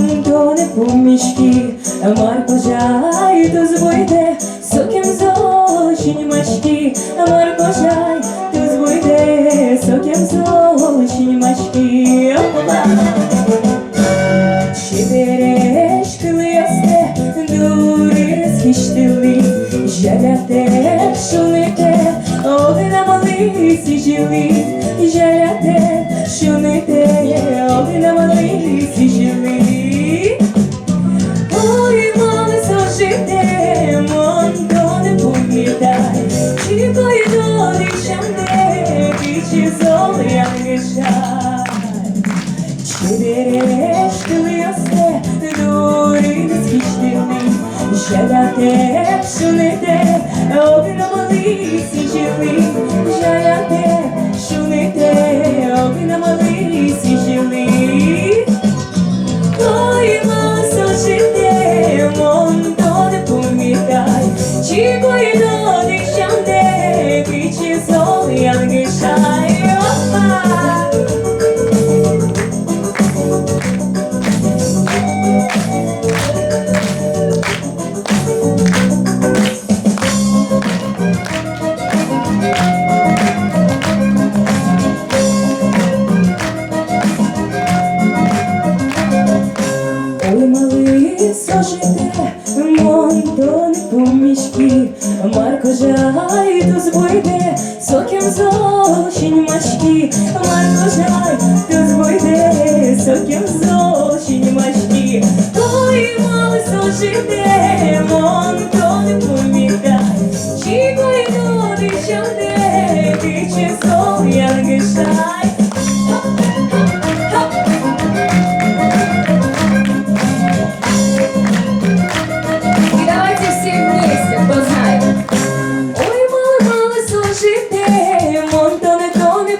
Montone pomyśki, Marko żaj, to zbójdę sokiem zosiń maśki. Marko żaj, to zbójdę sokiem zosiń maśki. Çevireš kılıyaste, duri skiştili, jelate şunite, oynamalı sicili, jelate şunite, oynamalı sicili. Oymalı soşite, montone pumitaj, çikoydo dişemde, biçi zolyan geçer. Çevireš kılıyaste, duri skiştili, jelate şunite, oynamalı sicili, jelate şunite, oynamalı sicili. Oyma soşite, montone pumitaj, çikoydo dişemde, biçi zolyan geçer. Сожите, Монтоне помішки, Марко żaj, to zbójdę sokiem zosiń maśki. Marko żaj, to zbójdę sokiem zosiń maśki. Oj, małe sożyte, Montone pomijaj, çikoydo dişemde, biçi zolyan geçer.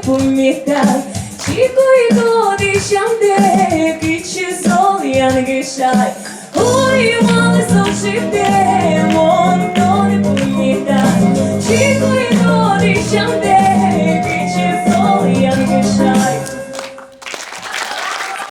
Помітай, чікойdo дишамде, кичі зол'ян гишай. Ой, мали сочите, Монтоне помітай, чікойdo дишамде.